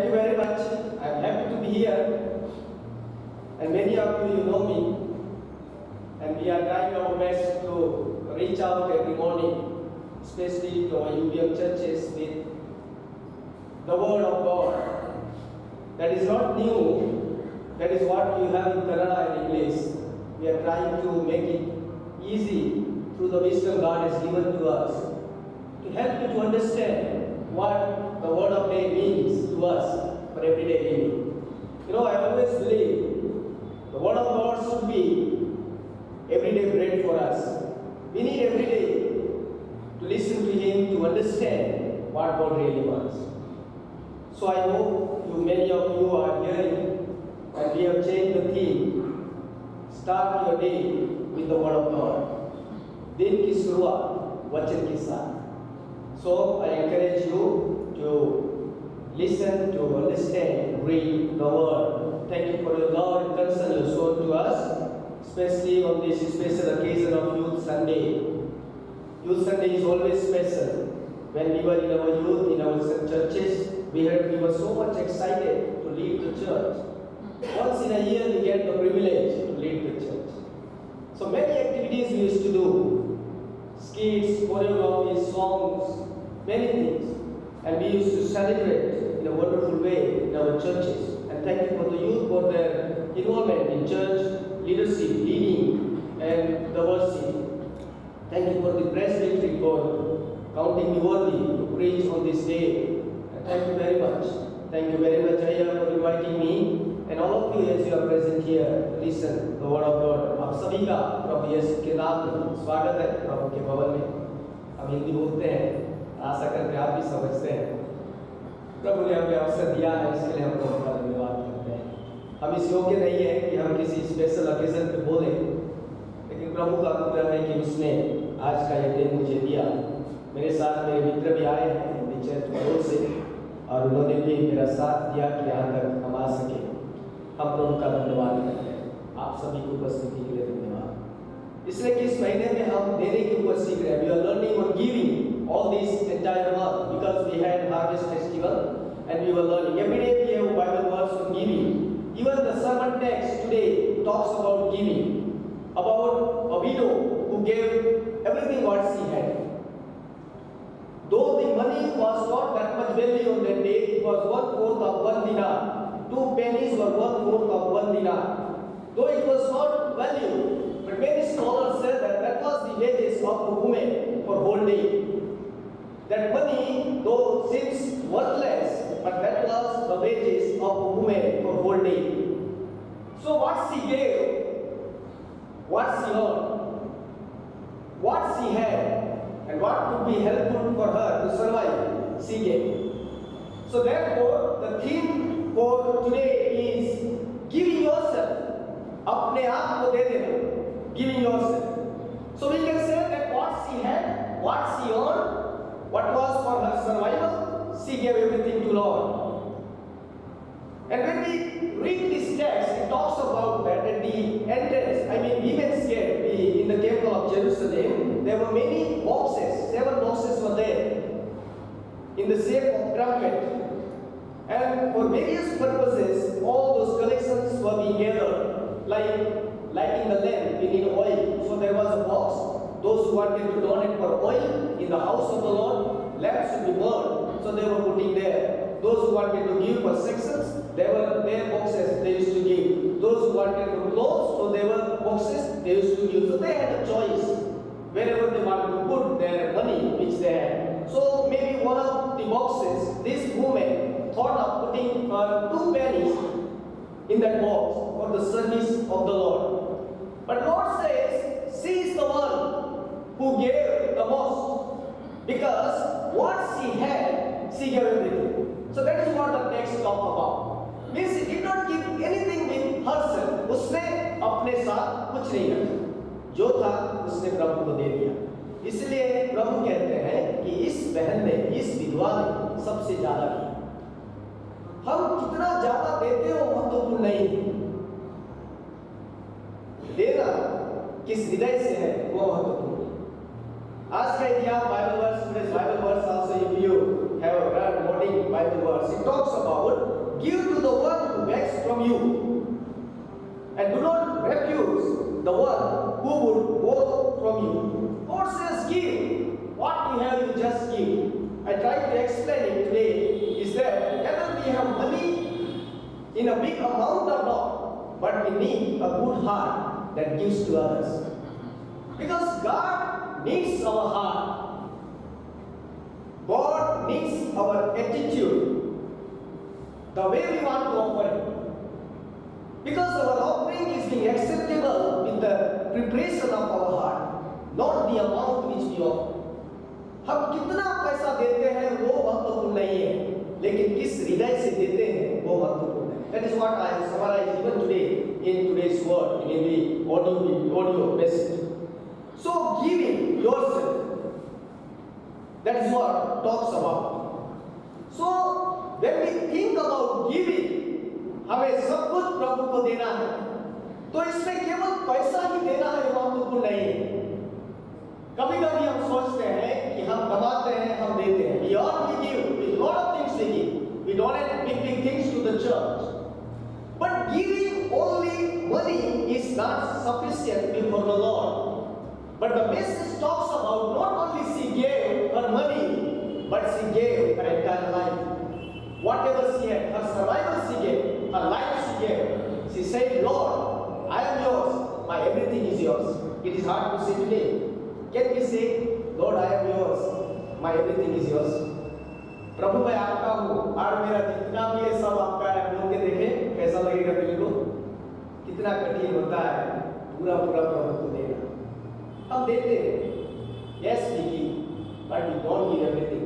thank you very much. I'm happy to be here. And many of you know me. And we are trying our best to reach out every morning, especially to our UBM churches with the Word of God. That is not new. That is what you have in Kannada and English. We are trying to make it easy through the wisdom God has given to us to help you to understand what the Word of day means to us for everyday living. You know, I always believe the Word of God should be everyday bread for us. We need every day to listen to Him to understand what God really wants. So I hope many of you are hearing, and we have changed the theme. Start your day with the Word of God. दिन की शुरुआत वचन के साथ. So I encourage you to listen, to understand, read the Word. Thank you for your love and concern you shown to us, especially on this special occasion of Youth Sunday. Youth Sunday is always special. When we were in our youth, in our churches, we were so much excited to lead the church. Once in a year, we get the privilege to lead the church. So many activities we used to do, skits, choreography, songs, many things. And we used to celebrate in a wonderful way in our churches. And thank you for the youth for their involvement in church leadership, leading, and the worship. Thank you for the presbytery for counting me worthy to preach on this day. And thank you very much. Thank you very much, Ayya, for inviting me. And all of you as you are present here, listen the word of God. आप सभी का प्रभु यीशु के नाम में स्वागत है प्रभु के भवन में. हम हिंदी बोलते हैं, आशा करते हैं आप भी समझते हैं. प्रभु ने हमें अवसर दिया है, इसके लिए हम प्रभु का धन्यवाद करते हैं. हम इस योग्य नहीं है कि हम किसी स्पेशल ओकेजन पे बोले, लेकिन प्रभु का अनुग्रह है कि उसने आज का ये दिन मुझे दिया. मेरे साथ मेरे मित्र भी आए हैं हिंदी चर्च बड़ों से, और उन्होंने भी मेरा साथ दिया कि यहाँ तक हम आ सके. हम प्रभु का धन्यवाद करते हैं. आप सभी की उपस्थिति के लिए धन्यवाद. इसलिए कि इस महीने में हम देने के ऊपर सीख रहे हैं. We are learning on giving all this entire month because we had harvest festival and we were learning every day. We have Bible verse on giving. Even the sermon text today talks about giving, about a widow who gave everything what she had. Though the money was not that much value on that day, it was 1/4 of 1 dinar. 2 pennies were 1/4 of 1 dinar. Though it was not value, but many scholars say that that was the wages of a woman for whole day. That money, though seems worthless, but that was the wages of a woman for whole day. So what she gave, what she earned, what she had, and what could be helpful for her to survive, she gave. So therefore, the theme for today is giving yourself. अपने आप को दे देना. Giving yourself. So we can say that what she had, what she earned, what was for her survival, she gave everything to Lord. And when we read this text, it talks about that at the entrance, women's gate in the temple of Jerusalem, there were many boxes, 7 boxes were there in the shape of trumpet. And for various purposes, all those collections were being gathered, like lighting the lamp, we need oil. So there was a box. Those who wanted to donate for oil in the house of the Lord, lamps should be burned, so they were putting there. Those who wanted to give for sections, there were their boxes they used to give. Those who wanted for clothes, so there were boxes they used to give. So they had a choice wherever they wanted to put their money which they had. So maybe one of the boxes, this woman thought of putting 2 pennies in that box for the service of the Lord. But Lord says, she is the one who gave the most, because what she had, she gave everything. So that is what the text talk about. Means she did not give anything with herself. उसने अपने साथ कुछ नहीं रखा. जो था उसने प्रभु को दे दिया. इसलिए प्रभु कहते हैं कि इस बहन ने, इस विधवा ने सबसे ज्यादा किया. हम कितना ज्यादा देते हो महत्वपूर्ण नहीं. देना किस हृदय से है वो महत्वपूर्ण. आज का इतिहास Bible verse, today's Bible verse also, if you have read morning Bible verse, it talks about give to the one who begs from you, and do not refuse the one who would borrow from you. God says, give. What you have, you just give. I tried to explain it today, is that whether we have money in a big amount or not, but we need a good heart that gives to others. Because God needs our heart. God needs our attitude, the way we want to offer it. Because our offering is being acceptable with the preparation of our heart, not the amount which we offer. हम कितना पैसा देते हैं वो महत्वपूर्ण नहीं है, लेकिन किस हृदय से देते हैं वो महत्वपूर्ण है. That is what I summarize even today in today's word in the audio message. So giving yourself, that is what talks about. So when we think about giving, हमें सब कुछ प्रभु को देना है, तो इसमें केवल पैसा ही देना है महत्वपूर्ण नहीं है. कभी कभी हम सोचते हैं कि हम कमाते हैं, हम देते हैं. We give, with lot of things we give. We donate big things to the church. But giving only money is not sufficient before the Lord. But the message talks about not only she gave her money, but she gave her entire life. Whatever she had, her survival she gave, her life she gave. She said, Lord, I am yours, my everything is yours. It is hard to say today. Can we say, Lord, I am yours, my everything is yours? प्रभु मैं आपका हूँ और मेरा जितना भी है सब आपका है. बोल के देखें कैसा लगेगा दिल को. कितना कठिन होता है पूरा प्रभु को देना. हम देते हैं, yes we give, but we don't give everything.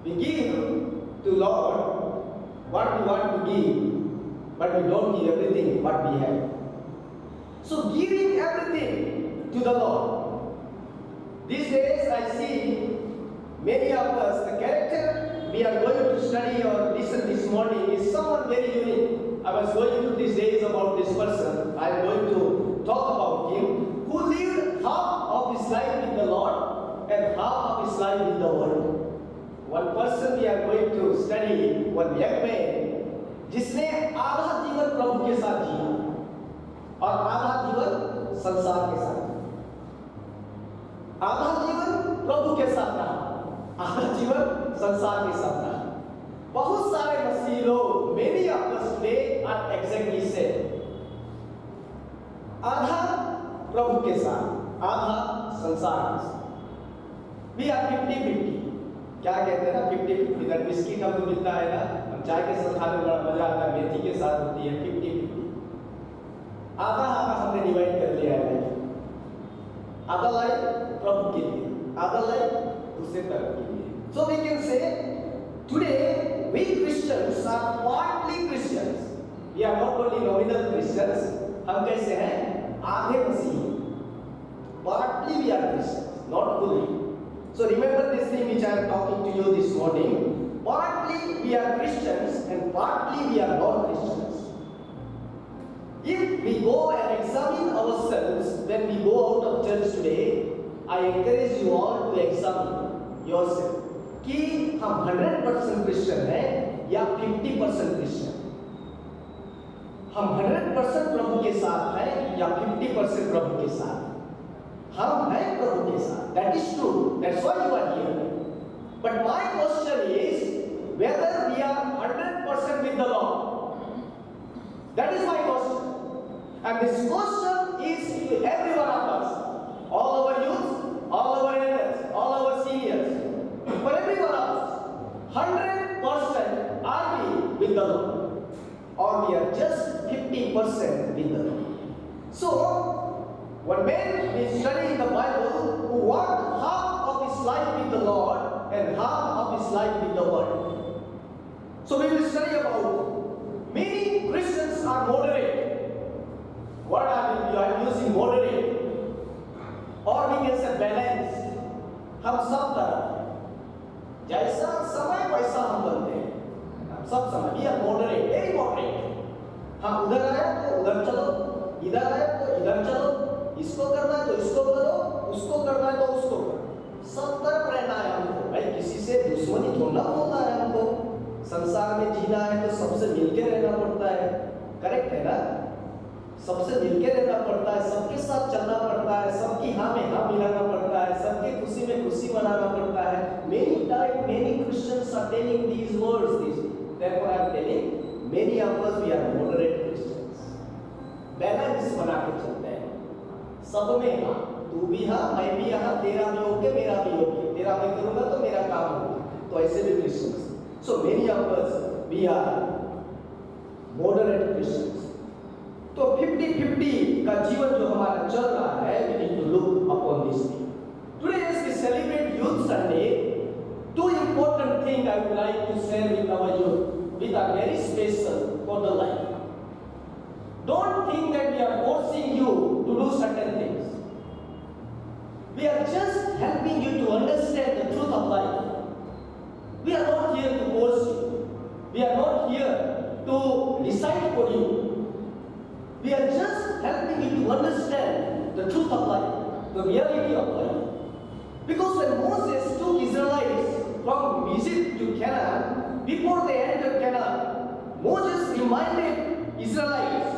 We give to Lord what we want to give, but we don't give everything what we have. So giving everything to the Lord. These days I see many of us, the character we are going to study or listen this morning is someone very unique. I was going through these days about this person. I am going to talk about him who lived half of his life with the Lord and half of his life with the world. One person we are going to study, one young man, जिसने आधा जीवन प्रभु के साथ जिया और आधा जीवन संसार के साथ. आधा जीवन प्रभु के साथ रहा, आधा जीवन संसार के साथ रहा. बहुत सारे मसीही लोग, many of us today are exactly same. आधा प्रभु के साथ, आधा संसार के साथ. We are 50-50. क्या कहते हैं ना 50-50. दैट बिस्किट हमको मिलता है ना, हम चाय के साथ खाने में बड़ा मजा आता है, मेथी के साथ होती है 50-50. आधा हमने डिवाइड कर लिया है लाइफ. आधा लाइफ प्रभु के लिए, आधा लाइफ दूसरे तरफ के लिए. So we can say today we Christians are partly Christians. We are not only nominal Christians. हम कैसे हैं? आधे मसीही. Partly we are Christians, not fully. So remember this thing which I am talking to you this morning. Partly we are Christians and partly we are non-Christians. If we go and examine ourselves when we go out of church today, I encourage you all to examine yourself. कि हम 100% Christian हैं या 50% Christian. हम 100% प्रभु के साथ हैं या 50% प्रभु के साथ. हम हैं प्रभु के साथ. That is true. That's why you are here. But my question is whether we are 100% with the Lord. That is my question. And this question is to every one of us, all our youth, all our elders, all our seniors, for every one of us, 100% are we with the Lord, or we are just 50% with the Lord. So, one man is studying the Bible who walked half of his life with the Lord and half of his life with the world. So we will study about many Christians are moderate. What I am using moderate, or we can say balanced. हम सब तरह जैसा समय वैसा हम बनते हैं. हम सब समय we are moderate, very moderate. हम उधर आए तो उधर चलो, इधर आए तो इधर चलो, इसको करना है तो इसको करो, उसको करना है तो उसको करो. सब तरफ रहना है हमको. भाई किसी से दुश्मनी थोड़ा होना है हमको. संसार में जीना है तो सबसे मिलके रहना पड़ता है, करेक्ट है ना? सबसे मिलके रहना पड़ता है, सबके साथ चलना पड़ता है, सबकी हाँ में हाँ मिलाना पड़ता है, सबकी खुशी में खुशी मनाना पड़ता है. Many times many Christians are telling these words this. Therefore I am telling many of us we are moderate Christians. Balance बना के चलते हैं, सब में हाँ, तू भी हाँ, मैं भी हाँ, तेरा भी ओके, मेरा भी ओके, तेरा मैं करूँगा तो मेरा काम होगा. तो ऐसे भी Christians. So many of us we are moderate Christians. तो 50-50 का जीवन जो हमारा चल रहा है, we need to look upon this thing. Today as we celebrate Youth Sunday, two important things I would like to share with our youth, which are very special for the life. Don't think that we are forcing you to do certain things. We are just helping you to understand the truth of life. We are not here to force you. We are not here to decide for you. We are just helping you to understand the truth of life, the reality of life. Because when Moses took Israelites from Egypt to Canaan, before they entered Canaan, Moses reminded Israelites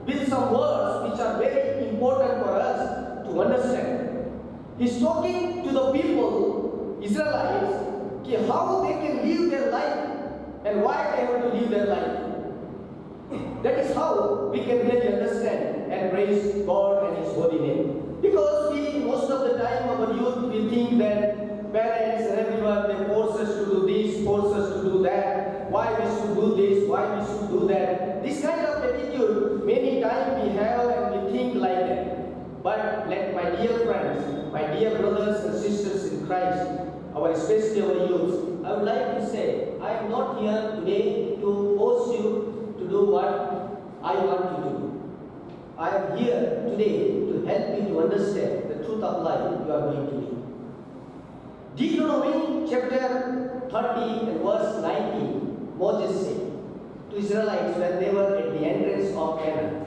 with some words which are very important for us to understand. He's talking to the people, Israelites, how they can live their life and why they have to live their life. That is how we can really understand and praise God and His holy name. Because most of the time, our youth, we think that parents and everyone, they force us to do this, force us to do that, why we should do this, why we should do that. This kind of attitude, many times we have and we think like that. But let my dear friends, my dear brothers and sisters in Christ, especially our youth, I would like to say, I am not here today to force you to do what I want you to do. I am here today to help you to understand the truth of life you are going to live. Deuteronomy chapter 30 and verse 19, Moses said to Israelites when they were at the entrance of Canaan.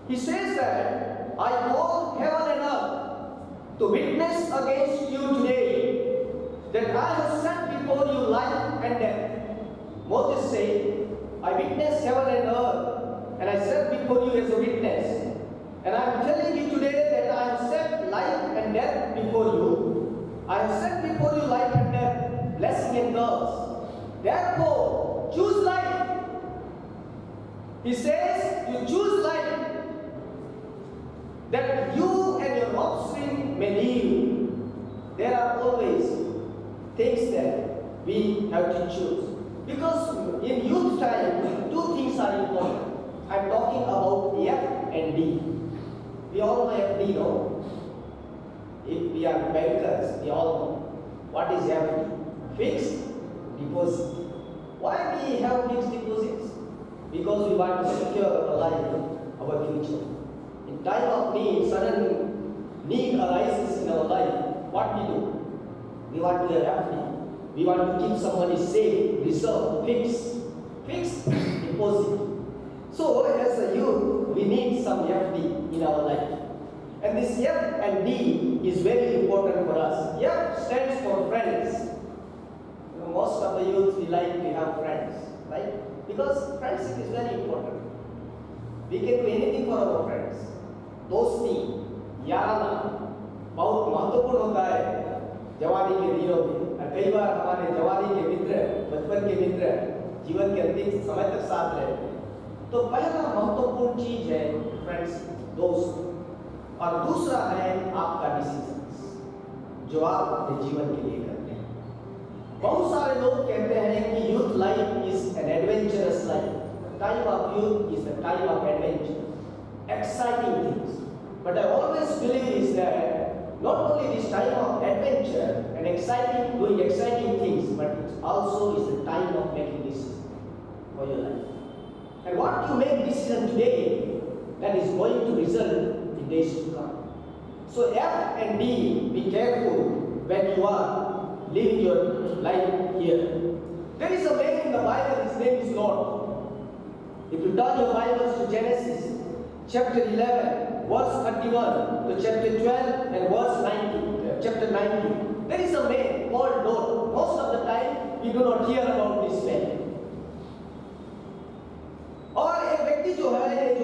He says that, I call heaven and earth to witness against you today that I have set before you life and death. Moses said, I witness heaven and earth, and I set before you as a witness. And I am telling you today that I have set life and death before you. I have set before you life and death, blessing and curse. Therefore, choose life. He says, you choose life, that you and your offspring may live. There are always things that we have to choose. Because in youth time, two things are important. I am talking about F and D. We all know FD, no? If we are bankers, we all know. What is FD? Fixed deposit. Why we have fixed deposits? Because we want to secure our life, our future. In time of need, sudden need arises in our life. What we do? We want to have FD. We want to keep some money safe, reserved, fixed deposit. So as a youth, we need some FD in our life. And this F and D is very important for us. F stands for friends. Most of the youth, we like to have friends, right? Because friendship is very important. We can do anything for our friends. दोस्ती, याराना बहुत महत्वपूर्ण होता है जवानी के दिनों में। और कई बार हमारे जवानी के मित्र, बचपन के मित्र जीवन के अंतिम समय तक साथ रहते हैं। तो पहला महत्वपूर्ण चीज है फ्रेंड्स, दोस्त, और दूसरा है आपका डिसीजन जो आप अपने जीवन के लिए करते हैं। बहुत सारे लोग कहते हैं कि youth life is an adventurous life. Time of youth is the time of adventure, exciting things. But I always believe is that not only this time of adventure and doing exciting things, but it also is the time of making decisions for your life. And what you make decision today, that is going to result in days to come. So F and D, be careful when you are living your life here. There is a man in the Bible, his name is Lord. If you turn your Bibles to Genesis chapter 11, verse 31 to chapter 12 and verse 19, chapter 19. There is a man called Lot. Most of the time, we do not hear about this man.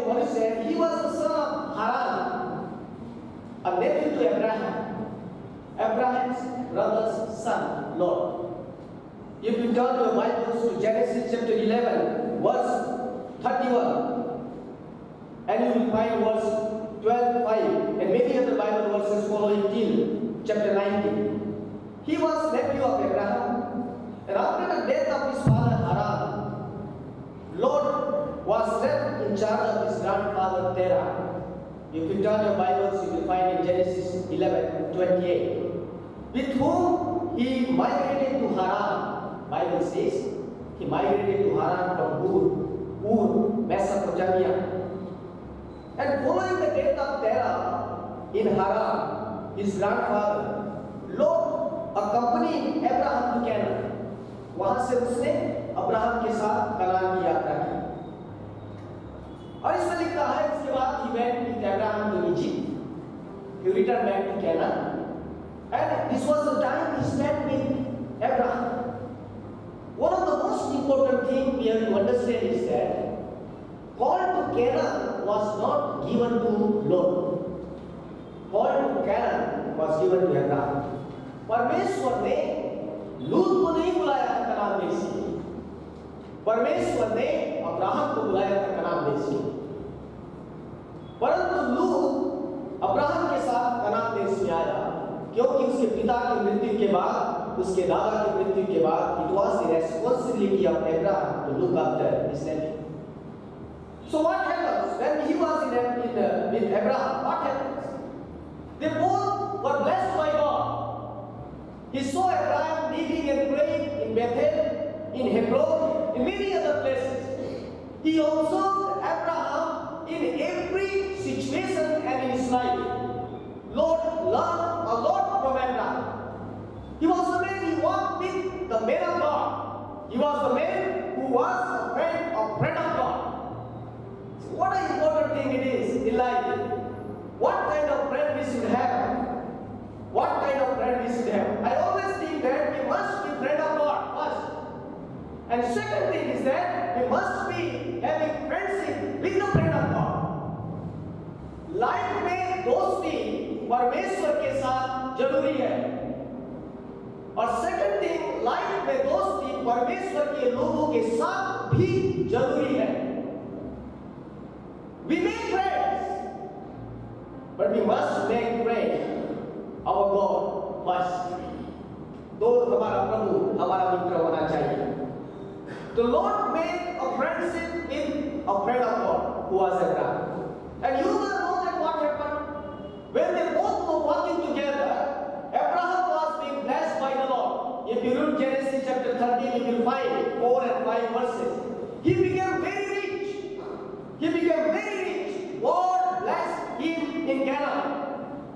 एक मनुष्य है, he was the son of Haran, a nephew to Abraham, Abraham's brother's son, Lord. If you turn your Bibles to Genesis chapter 11, verse 31, and you will find verse 12:5, and many other Bible verses following till chapter 19. He was nephew of Abraham, and after the death of his father Haran, Lot was left in charge of his grandfather Terah. If you turn your Bibles, you will find in Genesis 11:28, with whom he migrated to Haran. Bible says he migrated to Haran from Ur, Mesopotamia. And following the death of Terah in Haran, his grandfather, Lot accompanied Abraham to Canaan. वहां से उसने Abraham के साथ कनान की यात्रा की। और इसमें लिखा है, इसके बाद he went with Abraham to Egypt. He returned back to Canaan. And this was the time he spent with Abraham. One of the most important things we have to understand is that call to Canaan was not given to Lot. Call to Canaan was given to Abraham. परमेश्वर ने लूत को नहीं बुलाया था कनान देश से, परमेश्वर ने अब्राहम को बुलाया था कनान देश से। परंतु लूत अब्राहम के साथ कनान देश में आया क्योंकि उसके पिता की मृत्यु के बाद, उसके दादा की मृत्यु के बाद, it was the responsibility of Abraham to look after his nephew. So what happens when he was with Abraham? What happens? They both were blessed by God. He saw Abraham living and praying in Bethel, in Hebron, in many other places. He observed Abraham in every situation and in his life. Lord learned a lot from Abraham. He was the man, he walked with the man of God. He was the man who was a friend of God. So what an important thing it is in life. What kind of friend we should have? What kind of friend we should have? I always think that we must be friend of God first. And second thing is that we must be having friendship with the friend of God. Life में दोस्ती परमेश्वर के साथ जरूरी है। और second thing, life में दोस्ती परमेश्वर के लोगों के साथ भी जरूरी है। We make friends, but we must make friends our God first. तो हमारा प्रभु हमारा मित्र होना चाहिए। The Lord made a friendship with a friend of God who was Abraham. And you will know that what happened when they both were walking together. Abraham was being blessed by the Lord. If you read Genesis chapter 13, you will find 4 and 5 verses. He became very rich. He became very rich. God blessed him in Canaan.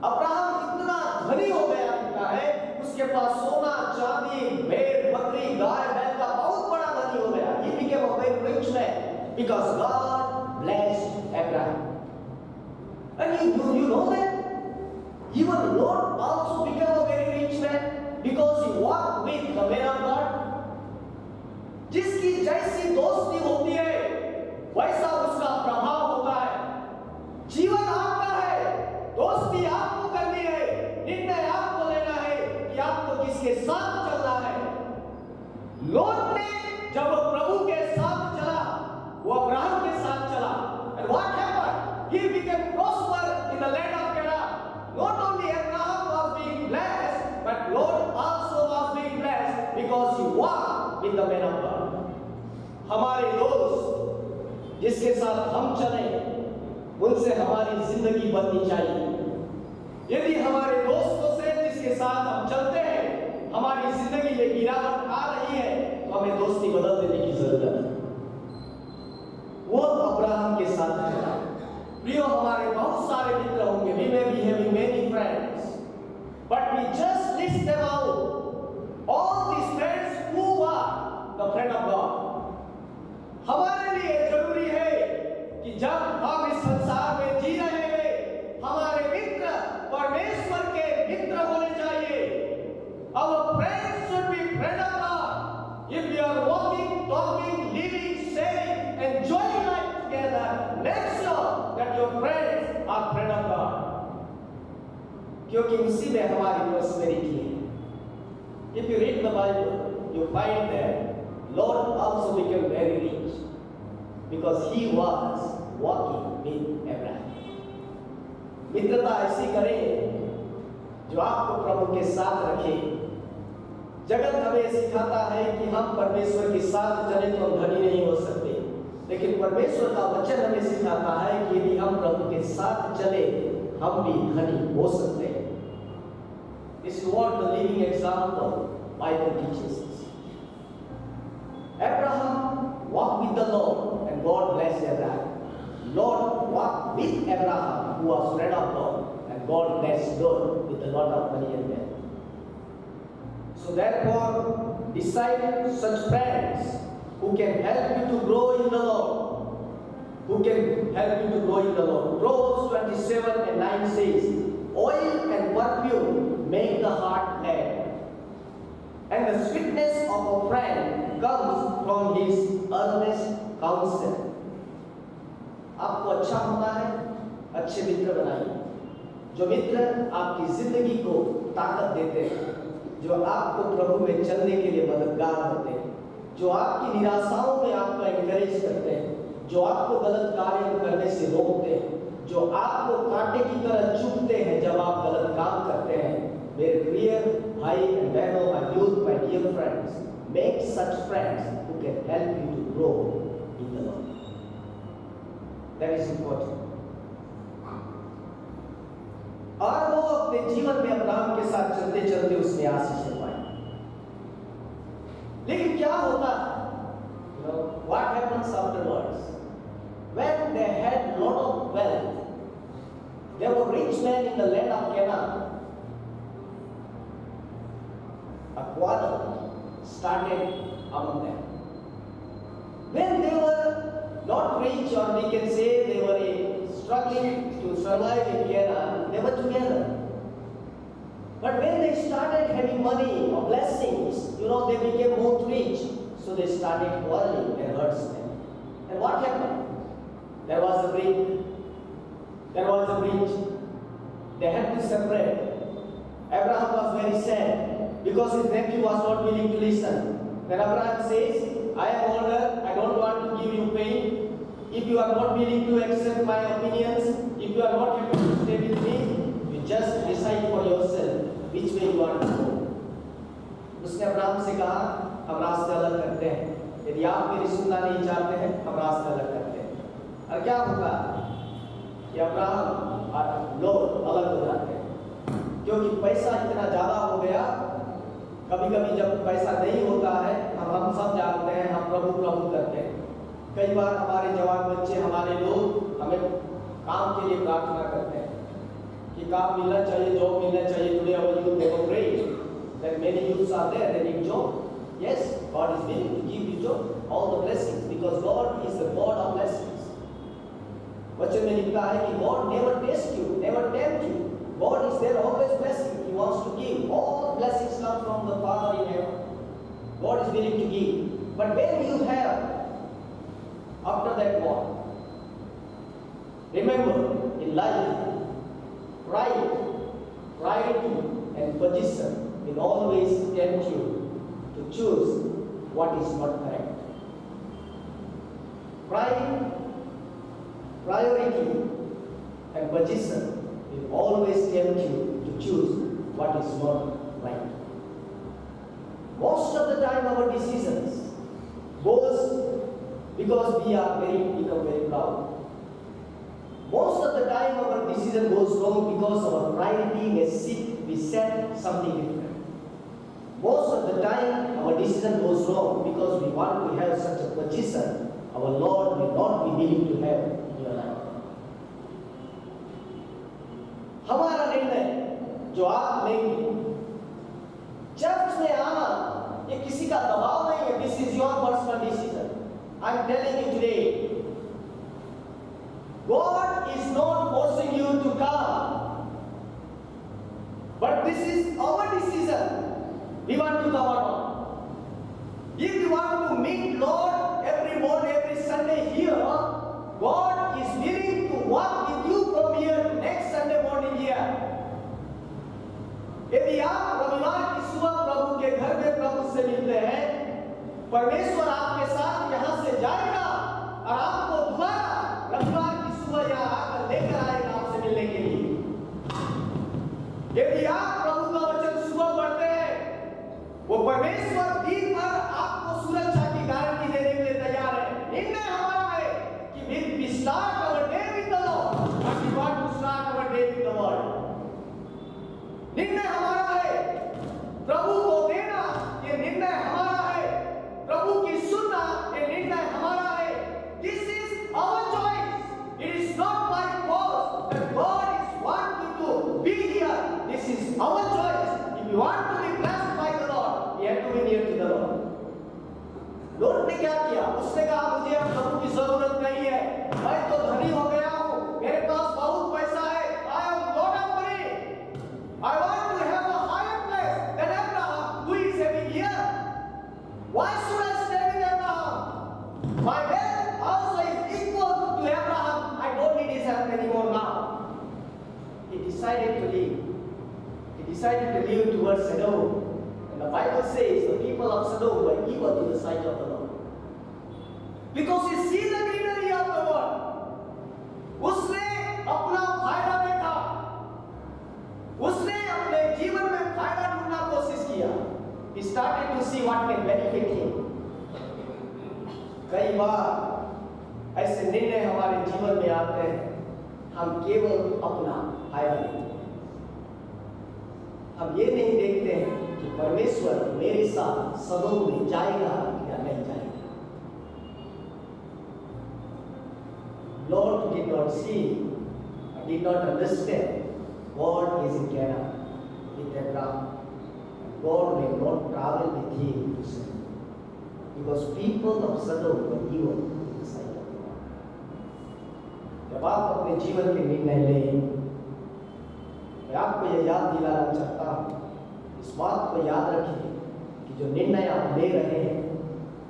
Abraham इतना धनी हो गया लिखा है, उसके पास सोना, चांदी, भेड़, बकरी, गाय, बैल का बहुत बड़ा धनी हो गया. He became a very rich man because God blessed Abraham. And you know that even Lot also became a very rich man because he walked with the man of God. जिसकी जैसी दोस्ती होती है वैसा उसका प्रभाव होता है। जीवन आपका है, दोस्ती आपको करनी है, निर्णय आपको लेना है कि आपको किसके साथ चलना है। लोट ने जब वो प्रभु के साथ चला, वो अब्राहम के साथ चला। And what happened? He became prosper in the land of Canaan. Not only Abraham was being blessed, but Lot also was being blessed because he walked with the man of God. हमारे दोस्त जिसके साथ हम चले, उनसे हमारी जिंदगी बननी चाहिए। यदि हमारे दोस्तों से जिसके साथ हम चलते हैं हमारी जिंदगी में गिरावट आ रही है, तो हमें दोस्ती बदल देने की जरूरत है। वो अब्राहम के साथ है। प्रियो, हमारे बहुत सारे मित्र होंगे, we may be having many friends, but we just list them out. All these friends who are the friend of God. हमारे लिए जरूरी है कि जब हम इस संसार में जी रहे हैं, हमारे मित्र परमेश्वर के मित्र होने चाहिए। Our friends should be friend of God. If we are walking, talking, living, sharing, enjoying life together, make sure क्योंकि उसी में हमारी प्रॉस्पेरिटी है। If you read the Bible, you find that Lord also became very rich because he was walking with Abraham. मित्रता ऐसी करें जो आपको प्रभु के साथ रखे। जगत हमें सिखाता है कि हम परमेश्वर के साथ चले तो हम धनी नहीं हो सकते, लेकिन परमेश्वर का वचन हमें सिखाता है कि यदि हम प्रभु के साथ चले हम भी धनी हो सकते हैं। This is what the living example Bible teaches us. Abraham walked with the Lord and God blessed Abraham. Lord walked with Abraham, who was friend of God, and God blessed Lord with a lot of money and wealth. So therefore, decide such friends who can help you to grow in the Lord. Who can help you to grow in the Lord. Proverbs 27:9 says, oil and perfume make the heart glad, and the sweetness of a friend comes from his earnest counsel. आपको अच्छा होना है, अच्छे मित्र बनाइए, जो मित्र आपकी जिंदगी को ताकत देते हैं, जो आपको प्रभु में चलने के लिए मददगार होते हैं, जो आपकी निराशाओं में आपको एनकरेज करते हैं, जो आपको गलत कार्य करने से रोकते हैं, जो आपको कांटे की तरह चुभते हैं जब आप गलत काम करते हैं। मेरे प्रिय भाई एंड बहनों, my youth, my dear friends, make such friends who can help you to grow in the Lord. That is important. और वो अपने जीवन में अब्राहम के साथ चलते चलते उसने आशीष पाई। लेकिन क्या होता है? What happens afterwards? When they had lot of wealth, there were rich men in the land of Canaan. A quarrel started among them. When they were not rich, or we can say they were struggling to survive in Canaan, they were together. But when they started having money or blessings, they became both rich. So they started quarreling and herdsmen. And what happened? There was a breach. There was a breach. They had to separate. Abraham was very sad because his nephew was not willing to listen. Then Abraham says, I am older, I don't want to give you pain. If you are not willing to accept my opinions, if you are not able to stay with me, you just decide for yourself which way you want to go. उसने Abraham से कहा, हम रास्ते अलग करते हैं। यदि आप मेरी सुनना नहीं चाहते हैं, हम रास्ते अलग करते हैं। और क्या होगा कि अब्राहम और लोग अलग हो जाते हैं, क्योंकि पैसा इतना ज़्यादा हो गया। कभी कभी जब पैसा नहीं होता है, हम सब जानते हैं, हम प्रभु प्रभु करते हैं। कई बार हमारे जवान बच्चे, हमारे लोग हमें काम के लिए प्रार्थना करते हैं कि काम मिलना चाहिए, जॉब मिलना चाहिए। Today our youth they were praying that many youths are there, they need job. Yes, God is willing to give you job, all the blessings, because God is the God of blessings. वचन में लिखा है कि God never test you, never tempt you. God is there always blessing. He wants to give. All the blessings come from the Father in heaven. God is willing to give. But when you have, after that what? Remember, in life, pride and position will always tempt you to choose what is not correct. Pride, priority, and position will always tempt you to choose what is not right. Most of the time our decisions goes because we are become very proud. Most of the time our decision goes wrong because our pride being a seat, we set something different. Most of the time our decision goes wrong because we want to have such a position our Lord may not be willing to have in your life. हमारा निर्णय जो आप लेंगे, church में आना ये किसी का दबाव नहीं है। This is your personal decision. I am telling you today, God is not forcing you to come, but this is our decision. We want to come or not. If you want to meet Lord every morning, every Sunday here, God is willing to walk with you from here to next Sunday morning here. परमेश्वर आपके साथ यहाँ से जाएगा और आपको दोबारा रविवार की सुबह यहाँ आकर लेकर आएगा आपसे मिलने के लिए। यदि आप प्रभु का वचन सुबह पढ़ते हैं, वो परमेश्वर दिन भर आपको सुरक्षा की गारंटी देने के लिए तैयार है। निर्णय हमारा है कि we start our day with the Lord and we want to start our day with the Word। निर्णय हमारा है प्रभु को देना, ये निर्णय हमारा है प्रभु की सुनना, ये निर्णय हमारा है। This is our choice, it is not by force that God is wanting to be here। This is our choice। If you want to be blessed by the Lord, you have to be near to the Lord। लोट ने क्या किया? उसने कहा मुझे अब प्रभु की जरूरत नहीं है, मैं तो धनी हो गया हूँ, मेरे पास बहुत पैसा है, I have lot of money, I want to have a higher place than Abraham, who is having here। Why should I stay with Abraham? My wealth also is equal to Abraham, I don't need his help anymore now। He decided to leave. He decided to leave towards Sodom. And the Bible says the people of Sodom were evil in the sight of the Lord, because he see the greenery of the world। उसने अपना फायदा देखा, उसने अपने जीवन में फायदा ढूंढना कोशिश किया। He started to see what can benefit him। कई बार ऐसे निर्णय हमारे जीवन में आते हैं, हम केवल अपना फायदा देखते हैं, हम ये नहीं देखते हैं कि परमेश्वर मेरे साथ सदोम में जाएगा या नहीं जाएगा। Lord did not see, did not understand what is in Canaan with Abraham. God may not travel with him to Sodom, because people of Sodom were evil in the sight of the Lord। जब आप अपने जीवन के निर्णय लें, मैं आपको यह याद दिलाना चाहता हूँ, इस बात को याद रखिए कि जो निर्णय आप ले रहे हैं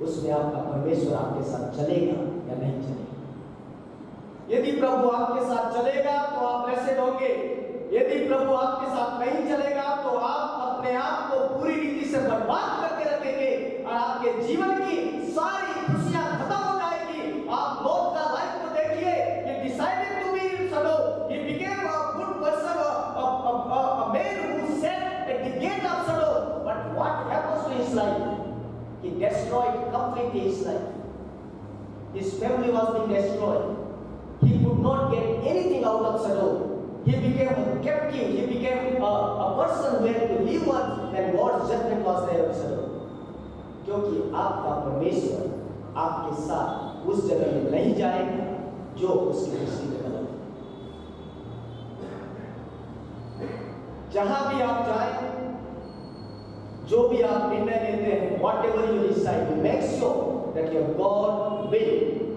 उसमें आपका परमेश्वर आपके साथ चलेगा या नहीं चलेगा। यदि प्रभु आपके साथ चलेगा तो आप ब्लेसेड होंगे, यदि प्रभु आपके साथ नहीं चलेगा तो आप अपने आप को पूरी रीति से बर्बाद करके रखेंगे और आपके जीवन की सारी खुशियां खत्म हो जाएगी। आप लोट का लाइफ को देखिए, he decided to be in Sodom, he became a good person, a man who sat at the gate of Sodom, but what happens to his life? He destroyed completely his life. His family was being destroyed. He could not get anything out of Sodom. He became a captive. He became a person who had to live on, and God's judgment was there on Sodom। क्योंकि आपका परमेश्वर आपके साथ उस जगह में नहीं जाएगा जो उसकी दृष्टि में गलत है। जहां भी आप जाएं, जो भी आप निर्णय लेते हैं, whatever you decide, make sure that your God will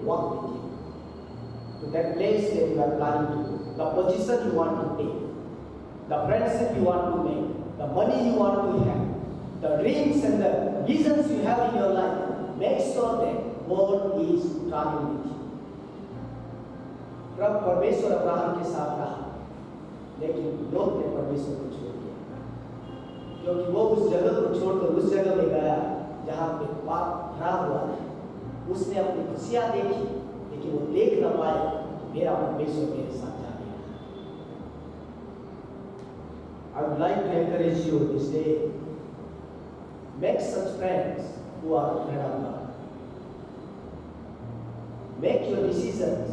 walk with you to that place that you are planning to go, the position you want to take, the friendship you want to make, the money you want to have, the dreams and the visions you have in your life। Make sure that God is traveling with you। प्रभु परमेश्वर Abraham के साथ रहा, लेकिन लोग ने परमेश्वर को छोड़ दिया, क्योंकि वो उस जगह को छोड़कर उस जगह में गया जहाँ पे पाप भरा हुआ है। उसने अपनी खुशियाँ देखी, लेकिन वो देख न पाए मेरा परमेश्वर मेरे साथ जाएगा। I would like to encourage you this day, make such friends who are friends of God। Make your decisions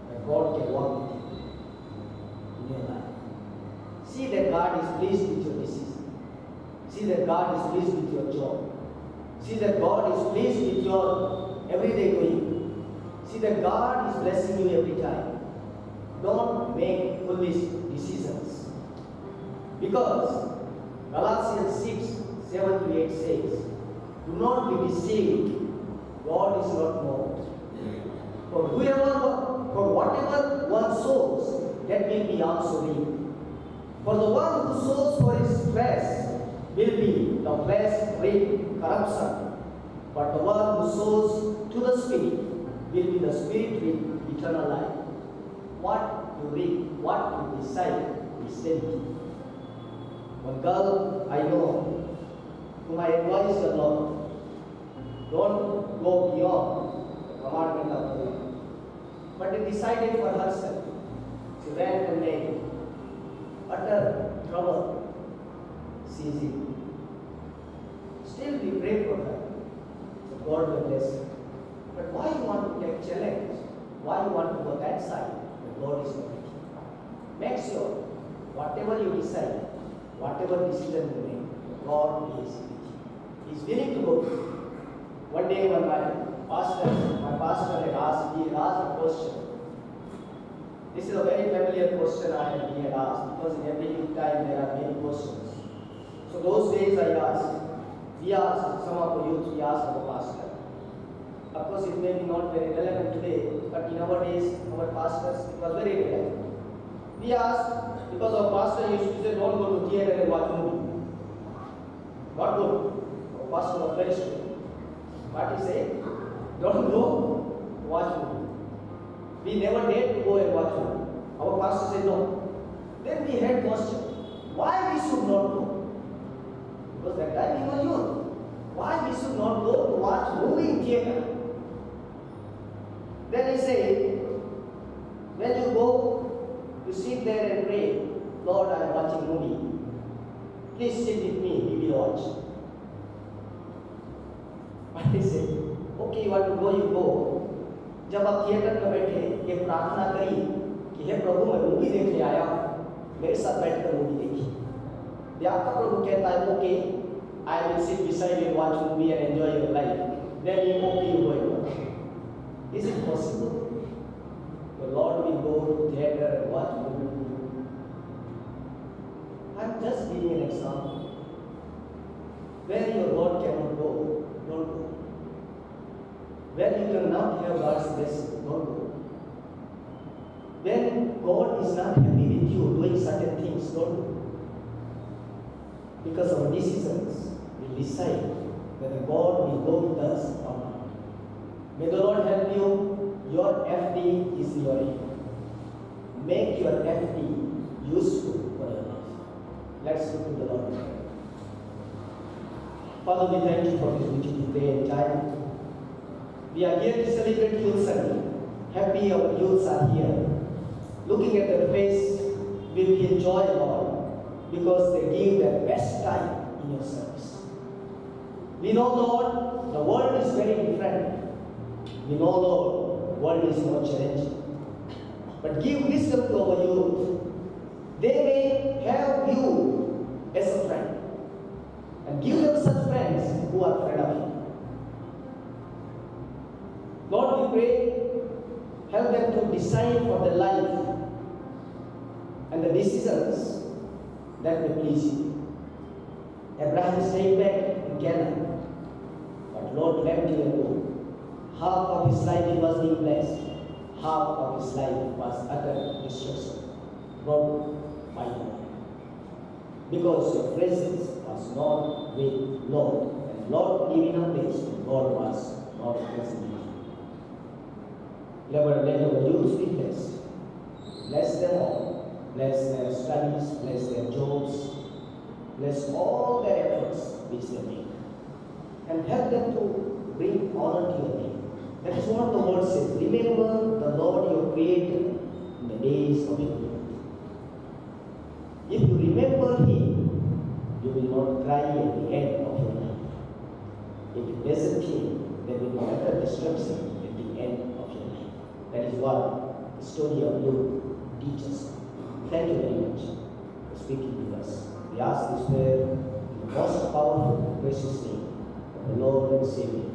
that God can walk with you in your life। See that God is pleased with your decision. See that God is pleased with your job. See that God is pleased with your everyday going। See that God is blessing you every time. Don't make foolish decisions, because Galatians 6:7-8 says, do not be deceived, God is not mocked। For whatever one sows, that will be also reaped। For the one who sows for his flesh will be the flesh reap corruption, but the one who sows to the Spirit will be the Spirit reap eternal life। What you reap, what you decide is everything। One girl I know, whom I advise a lot, Don't go beyond the commandment of the Lord. But they decided for herself. She went and made utter trouble. Ceasing. Still we pray for her. So God will bless her. But why you want to take challenge? Why you want to go that side? The God is not with you. Make sure whatever you decide, whatever decision you make, God is with you. He is willing to go. One day when my pastor had asked, he had asked a question. This is a very familiar question he had asked, because in every time there are many questions. So those days we asked some of the youth, we asked our pastor. Of course, it may be not very relevant today, but in our days, our pastors, it was very relevant. We asked, because our pastor used to say, don't go to theater and watch movie. Not good. Our pastor was very strict. What he said, don't go watch movie. We never dared to go and watch movie. Our pastor said no. Then we had question, why we should not go? Because that time we were young. Why we should not go to watch movie in theater? Then he said, when you go, you sit there and pray, Lord, I am watching movie. Please sit with me, we will watch. But he said, okay, you want to go, you go. जब आप theatre में बैठे ये प्रार्थना करी कि हे प्रभु मैं movie देखने आया हूँ, मेरे साथ बैठकर मूवी देखी। आपका प्रभु कहता है okay, I will sit beside you, watch movie and enjoy your life. Then you okay, you go and watch. Is it possible? The Lord will go to theater and watch movie. I'm just giving an example. Where your God cannot go, don't go. Where you cannot have God's blessing, don't go. When God is not happy with you doing certain things, don't go. Because our decisions will decide whether God will go with us or not. May the Lord help you. Your FD is your income. Make your FD useful for your life. Let's look to the Lord. Father, we thank you for this beautiful day and time. We are here to celebrate Youth Sunday. Happy our youths are here. Looking at their face, we will enjoy, Lord, because they give their best time in your service. We know, Lord, the world is very different. We know, Lord, the world is more challenging. But give wisdom to our youth. They may have you as a friend. And give them such friends who are friends of you. Lord, we pray, help them to decide for their life and the decisions that will please you. Abraham stayed back in Canaan, but Lord left him alone. Half of his life he was being blessed, half of his life was utter destruction, brought by you. Because your presence was not with Lord, and Lord lived in a place where God was not present with you. Let our youth be blessed. Bless them all. Bless their studies, bless their jobs, bless all their efforts which they make. And help them to bring honor to your name. That is what the word says. Remember the Lord your Creator in the days of your youth. If you remember Him, you will not cry at the end of your life. If you desert Him, there will be utter destruction at the end of your life. That is what the story of youth teaches. Thank you very much for speaking to us. We ask this prayer in the most powerful, precious name of the Lord and Savior,